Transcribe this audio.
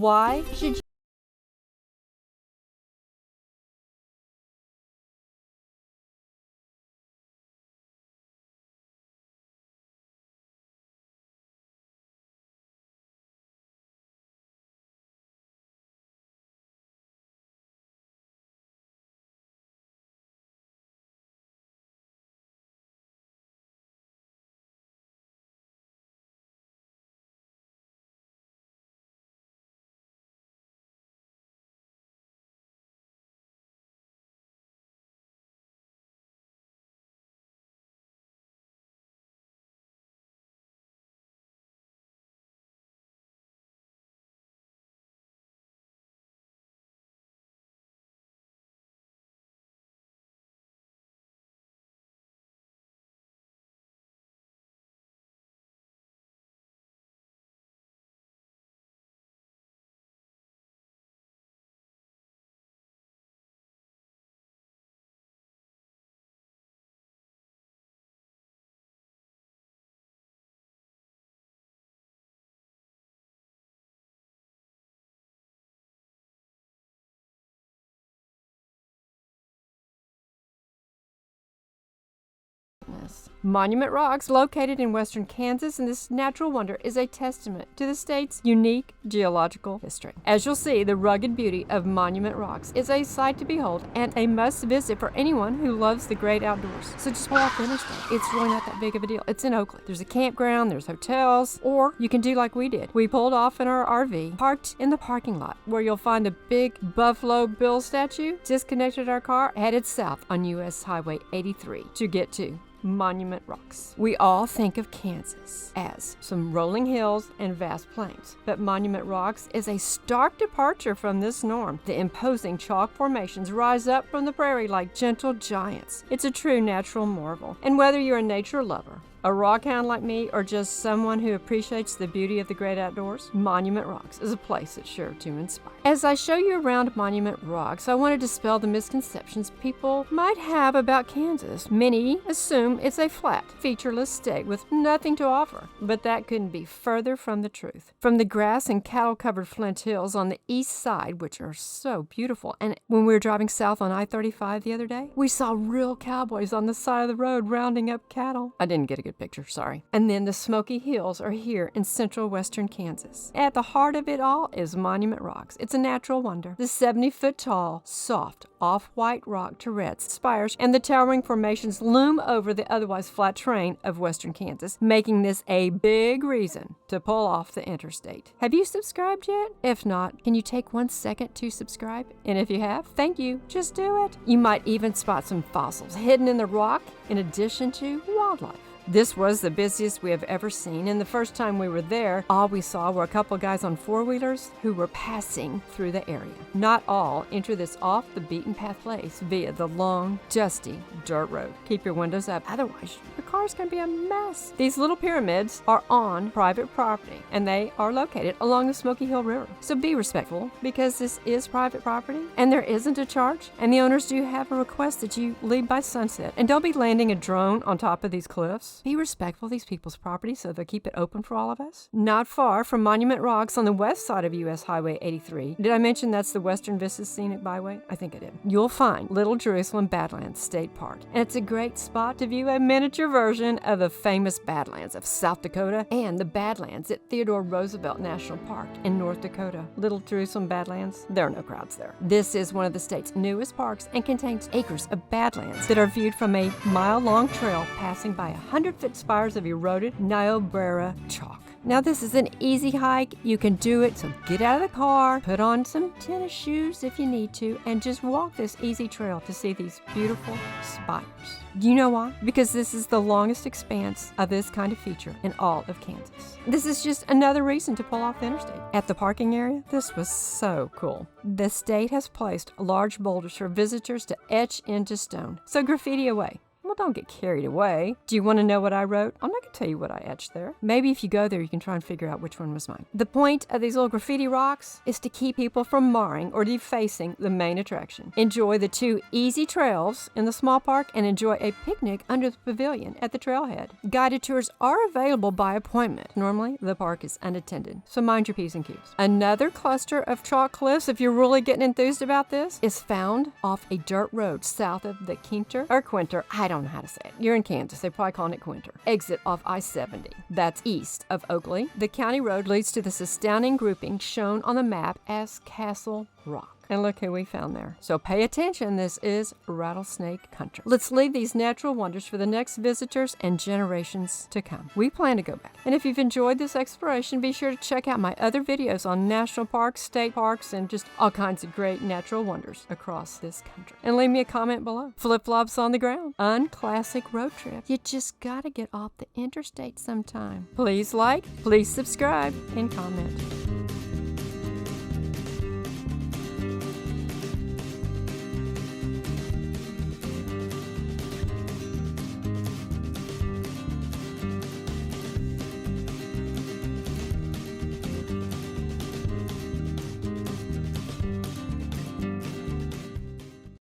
Why should you Monument Rocks, located in western Kansas, and this natural wonder is a testament to the state's unique geological history. As you'll see, the rugged beauty of Monument Rocks is a sight to behold and a must visit for anyone who loves the great outdoors. So just pull off the interstate. It's really not that big of a deal. It's in Oakland. There's a campground, there's hotels, or you can do like we did. We pulled off in our RV, parked in the parking lot where you'll find a big Buffalo Bill statue, disconnected our car, headed south on US Highway 83 to get to Monument Rocks. We all think of Kansas as some rolling hills and vast plains, but Monument Rocks is a stark departure from this norm. The imposing chalk formations rise up from the prairie like gentle giants. It's a true natural marvel. And whether you're a nature lover, a rock hound like me, or just someone who appreciates the beauty of the great outdoors, Monument Rocks is a place that's sure to inspire. As I show you around Monument Rocks, I want to dispel the misconceptions people might have about Kansas. Many assume it's a flat, featureless state with nothing to offer, but that couldn't be further from the truth. From the grass and cattle-covered Flint Hills on the east side, which are so beautiful, and when we were driving south on I-35 the other day, we saw real cowboys on the side of the road rounding up cattle. I didn't get a good picture, sorry. And then the Smoky Hills are here in central western Kansas. At the heart of it all is Monument Rocks. It's a natural wonder. The 70-foot tall, soft, off-white rock turrets, spires, and the towering formations loom over the otherwise flat terrain of western Kansas, making this a big reason to pull off the interstate. Have you subscribed yet? If not, can you take 1 second to subscribe? And if you have, thank you. Just do it. You might even spot some fossils hidden in the rock in addition to wildlife. This was the busiest we have ever seen, and the first time we were there, all we saw were a couple guys on four-wheelers who were passing through the area. Not all enter this off-the-beaten-path place via the long, dusty dirt road. Keep your windows up, otherwise your car's going to be a mess. These little pyramids are on private property, and they are located along the Smoky Hill River. So be respectful, because this is private property, and there isn't a charge, and the owners do have a request that you leave by sunset. And don't be landing a drone on top of these cliffs. Be respectful of these people's property so they'll keep it open for all of us. Not far from Monument Rocks on the west side of US Highway 83. Did I mention that's the Western Vistas Scenic Byway? I think I did. You'll find Little Jerusalem Badlands State Park. And it's a great spot to view a miniature version of the famous Badlands of South Dakota and the Badlands at Theodore Roosevelt National Park in North Dakota. Little Jerusalem Badlands, there are no crowds there. This is one of the state's newest parks and contains acres of badlands that are viewed from a mile-long trail passing by 100-foot spires of eroded Niobrara chalk. Now this is an easy hike. You can do it, so get out of the car, put on some tennis shoes if you need to, and just walk this easy trail to see these beautiful spires. Do you know why? Because this is the longest expanse of this kind of feature in all of Kansas. This is just another reason to pull off the interstate. At the parking area, this was so cool. The state has placed large boulders for visitors to etch into stone. So graffiti away. Well, don't get carried away. Do you want to know what I wrote? I'm not going to tell you what I etched there. Maybe if you go there, you can try and figure out which one was mine. The point of these little graffiti rocks is to keep people from marring or defacing the main attraction. Enjoy the 2 easy trails in the small park and enjoy a picnic under the pavilion at the trailhead. Guided tours are available by appointment. Normally, the park is unattended, so mind your P's and Q's. Another cluster of chalk cliffs, if you're really getting enthused about this, is found off a dirt road south of the Quinter. I don't know how to say it. You're in Kansas. They're probably calling it Quinter. Exit off I-70. That's east of Oakley. The county road leads to this astounding grouping shown on the map as Castle Rock. And look who we found there. So pay attention, this is rattlesnake country. Let's leave these natural wonders for the next visitors and generations to come. We plan to go back. And if you've enjoyed this exploration, be sure to check out my other videos on national parks, state parks, and just all kinds of great natural wonders across this country. And leave me a comment below. Flip-flops on the ground. Unclassic Road Trip. You just gotta get off the interstate sometime. Please like, please subscribe, and comment.